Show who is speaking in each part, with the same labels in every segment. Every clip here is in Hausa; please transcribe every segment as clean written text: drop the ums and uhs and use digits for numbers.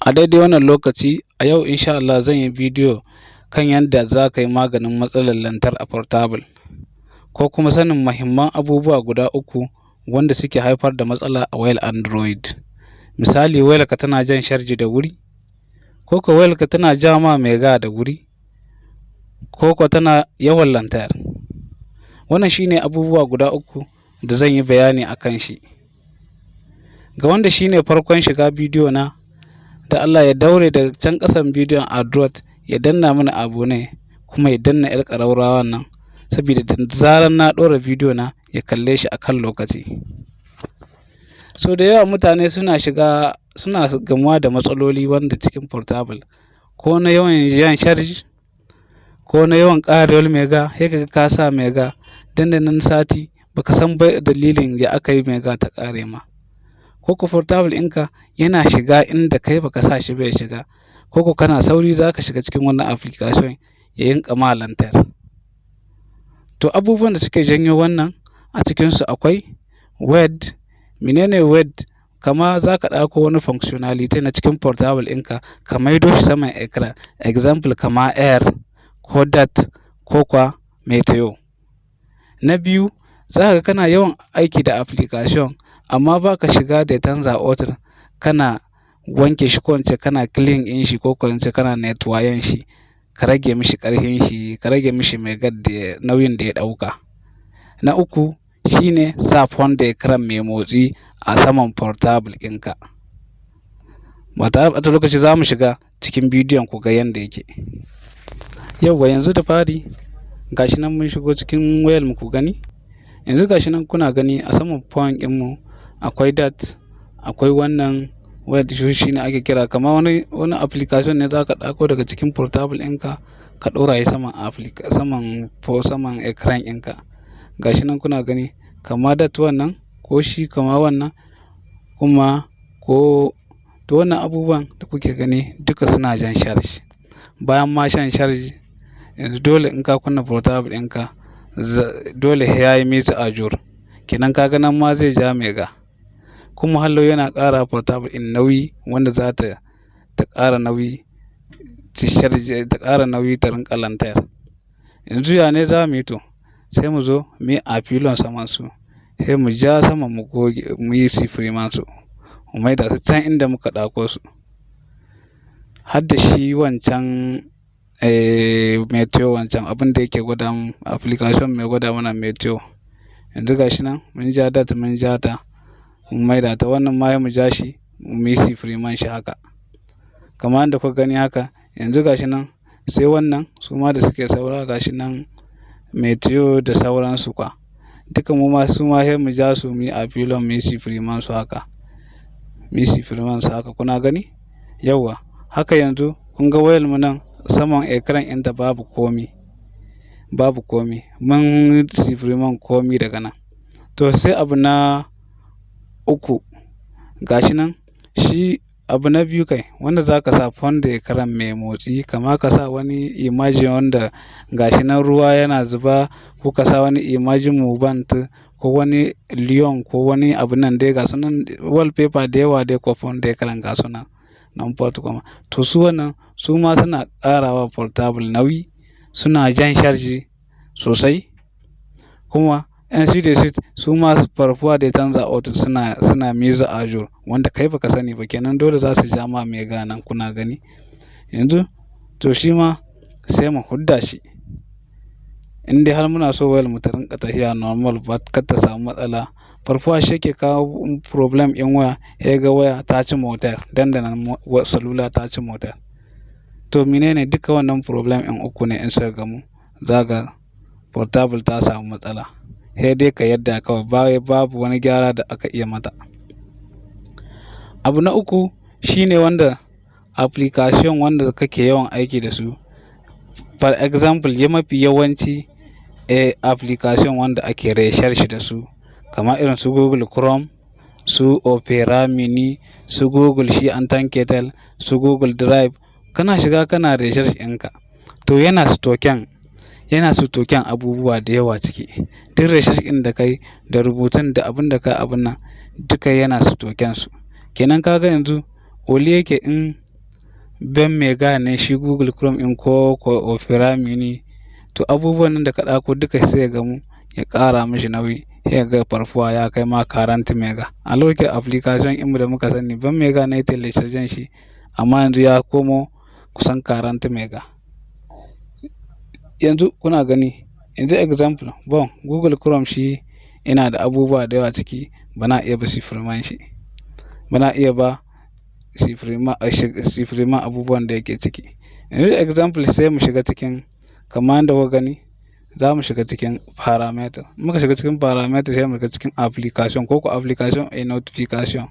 Speaker 1: A daidai wannan lokaci a yau insha Allah zan yi bidiyo kan yadda za ka yi maganin matsalar lantar a portable ko kuma sanin muhimman abubuwa guda uku wanda suke haifar da matsala a wayar Android. Misali wayarka tana jan sharji da wuri, ko ko wayarka tana ja ma mega da wuri, ko ko tana yawan lantar. Wannan shine abubuwa guda uku da zan yi bayani a kan shi. Ga wanda shine farkon shiga bidiyo na, da Allah ya daure daga can ƙasan bidiyon Android ya danna mana abonné kuma ya danna 'yar ƙararrawan nan saboda da zarar na ɗora bidiyo na ya kalle shi akan lokaci. So da yawa mutane suna gamuwa da matsaloli wanda cikin portable, ko na yawan jan sharji, ko na yawan ƙarewar mega, sai kaga ka sa mega dandanan sati baka san dalilin da aka yi mega ta ƙare ma, ko ko portable ɗinka yana shiga inda kai baka sa shi bai shiga, ko ko kana sauri zaka shiga cikin wannan application ya yinka ma lantar. To abubuwan da suke janyo wannan a cikinsu akwai WED. Menene WED? Kama za ka ɗauko wani functionality na cikin portable ɗinka ka maido shi saman ekran, example kama air ko dat ko kwa meteo. Na biyu, za ka ga kana yawan aiki da application amma ba ka shiga da canza author kana wanke shi, ko ince kana clean ɗin shi, ko ince kana netwayen shi, ka rage mishi ƙarfin shi, ka rage mishi mega da nauyin da ya ɗauka. Na uku shine sa font da ekran mai motsi a saman portable ɗinka. Ba tare da ɓata lokaci za mu shiga cikin bidiyon ku ga yanda yake. Yauwa yanzu da fari gashi nan mun shigo cikin wayar mu ku gani. Yanzu gashi nan kuna gani a saman phone ɗin mu akwai dat, akwai wannan wayar shi ne ake kira kama wani application ne za ka ɗauko daga cikin portable ɗinka ka ɗora shi saman ekran ɗinka. Gashi nan kuna gani kama dat wannan, ko shi kama wannan, kuma ko to wannan abubuwan da kuke gani duka suna jan sharji. Bayan ma shan sharji, yanzu dole in ka kunna portable ɗinka dole sai ya yi mita ajur, kenan ka ga nan ma zai ja mega, kuma hallo yana ƙara portable ɗin nauyi wanda za ta ƙara nauyi ta ƙara nauyi ta rinƙa lantar. Yanzu ya ne za mu yi to? Sai mu zo mu yi apilon saman su, sai mu ja sama mu goge, mu yi sifiriman su, mu maida su can inda muka ɗauko su. Har da shi wancan meteo, wancan abin da yake gwada mu, application mai gwada mana meteo. Yanzu gashi nan mun ja dat, mun ja ta, mun maida ta, wannan ma mu ja shi mu yi sifiriman shi haka. Kamar yadda kuka gani haka, yanzu gashi nan sai wannan su ma da suke saura gashi nan meteo da sauransu kwa. Duka mu ma su ma sai mu ja su mu yi apilon, mu yi sifiriman su haka. Mu yi sifiriman su haka, kuna gani? Yauwa haka yanzu kun ga wayar mu nan saman ekran ɗinta babu komi, mun sifiriman komi daga nan. To sai abu na uku, gashi nan shi abu na biyu kai, wanda za ka sa font da ekran mai motsi, kama ka sa wani image wanda gashi nan ruwa yana zuba, ko ka sa wani image movement, ko wani lion, ko wani abu nan dai ga sunan wallpaper da yawa dai, ko font da ekran ga sunan nan port kuma. To su wannan su ma suna ƙarawa portable nauyi, suna jan sharji sosai, kuma su ma farfuwa da canza auto suna miza ajur wanda kai baka sani ba, kenan dole za su ja ma mega nan kuna gani. Yanzu to shi ma sai mu hudda shi, in dai har muna so wayar mu ta rinƙa tafiya normal ba kar ta samu matsala. Farfuwa shi yake kawo problem ɗin waya, sai ga waya ta ci motar, dandanan salula ta ci motar. To menene duka wannan problem ɗin uku ne in suka gamu, za ga portable ta samu matsala, sai dai ka yadda kawai, babu wani gyara da aka iya mata. Abu na uku shine wanda application wanda kake yawan aiki da su, for example mafi yawanci application wanda ake reshar shi da su, kamar irin su Google Chrome, su Opera Mini, su Google shi Antanketel, su Google Drive, kana shiga kana reshar shi ɗinka, to yana stoken abubuwa da yawa ciki. Duk reshar ɗin da kai da rubutun da abin da kai abin nan duka yana stoken su. Kenan ka ga yanzu oli yake in ben mega ne shi Google Chrome in ko Opera Mini, to abubuwan nan da ka ɗauko duka sai ya gamu ya ƙara mishi nauyi, sai ga farfuwa ya kai ma 40 mega. A lokacin application ɗinmu da muka sani ben mega ne telecharge shi, amma yanzu ya komo kusan 40 mega. Yanzu kuna gani, yanzu example bon Google Chrome shi ina da abubuwa da yawa ciki, bana iya ba sifiriman shi, bana iya ba sifiriman abubuwan da yake ciki. Yanzu example sai mu shiga cikin kamar yadda kuka gani, za mu shiga cikin parameter. Muka shiga cikin parameter sai mu shiga cikin application ko application a notification.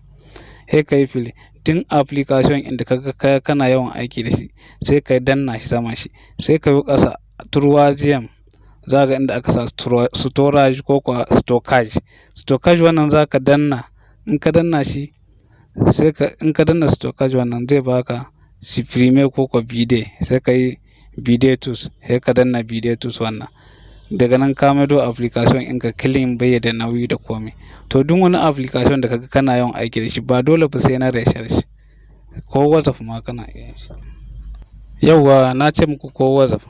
Speaker 1: Sai ka yi fili tun application inda kaga kana yawan aiki da shi, sai ka danna shi saman shi, sai ka yi ƙasa turwajiyan za ga inda aka sa storage ko stockage. Stockage wannan za ka danna, in ka danna shi sai in ka danna stockage wannan zai baka supprime ko bide, sai ka yi bide tools, sai ka danna bide tools wannan. Daga nan ka maido application ɗinka clean bai da nauyi da komai. To duk wani application da kaga kana yawan aiki da shi ba dole ba sai na research, ko WhatsApp ma kana iya shi. Yauwa na ce muku ko WhatsApp,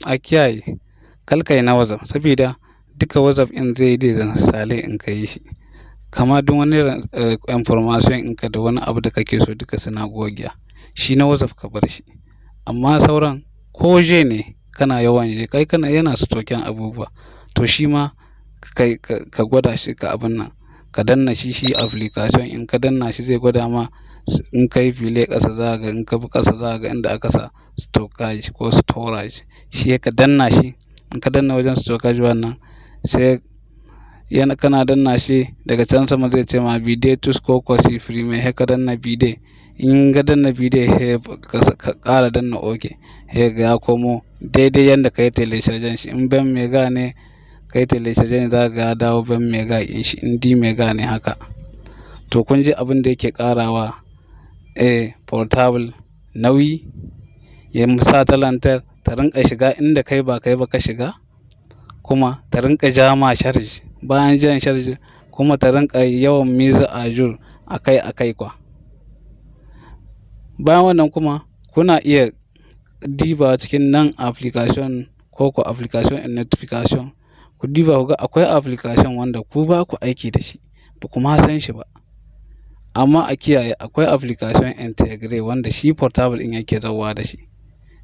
Speaker 1: a kiyaye kar ka yi na WhatsApp, saboda duka WhatsApp in zai yi disansale in ka yi shi. Kama duk wani information ɗinka da wani abu da kake so duka suna gogiya. Shi na WhatsApp ka bar shi, amma sauran ko je ne kana yawan je kai kana yana stocken abubuwa, to shi ma ka gwada shi ka abin nan, ka danna shi application in ka danna shi zai gwada ma in ka yi file ƙasa za ga, in ka bi ƙasa za ga inda aka sa stockage ko storage, shi ka danna shi. In ka danna wajen stockage wannan sai kana danna shi daga can sama zai ce ma bide tools ko sifirime, sai ka danna bide. In ka danna bide sai ka ƙara danna OK, sai ga ya komo daidai yanda ka yi telecharge shi. In ben mega ne ka yi telecharge za ga ya dawo ben mega in shi, in D mega ne haka. To kun ji abin da yake ƙarawa portable nauyi, ya sa ta lantar ta rinƙa shiga inda kai ba ka shiga, kuma ta rinƙa ja ma charge, bayan jan charge kuma ta rinƙa yawan miza a jur akai kwa. Bayan wannan kuma kuna iya diba cikin nan application ko application in notification, ku diba ku ga akwai application wanda ku ba ku aiki da shi, ba ku ma san shi ba. Amma a kiyaye akwai application integrate wanda shi portable ɗin yake zauwa da shi.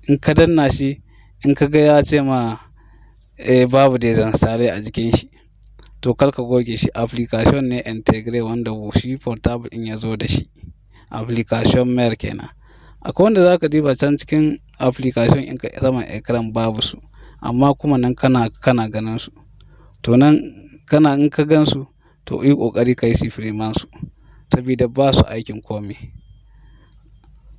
Speaker 1: In ka danna shi, in ka ga ya ce ma babu disansale a jikin shi, to kar ka goge shi. Application ne integrate wanda shi portable ɗin ya zo da shi, application MERCI kenan. Akwai wanda za ka diba can cikin application ɗinka saman ekran babu su, amma kuma nan kana ganin su. To nan in ka gan su, to yi ƙoƙari ka yi sifiriman su, saboda ba su aikin komai.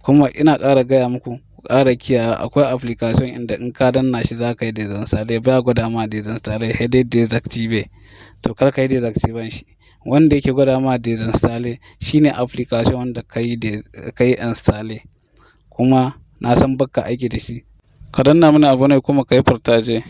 Speaker 1: Kuma ina ƙara gaya muku ku ƙara kiyaye, akwai application inda in ka danna shi za ka yi disansale, ba gwada ma disansale, sai dai deactivate. To kar ka yi deactivate shi. Wanda yake gwada ma disansale shine application wanda ka yi installe, kuma na san baka aiki da shi. Ka danna mana abonné kuma ka yi partage.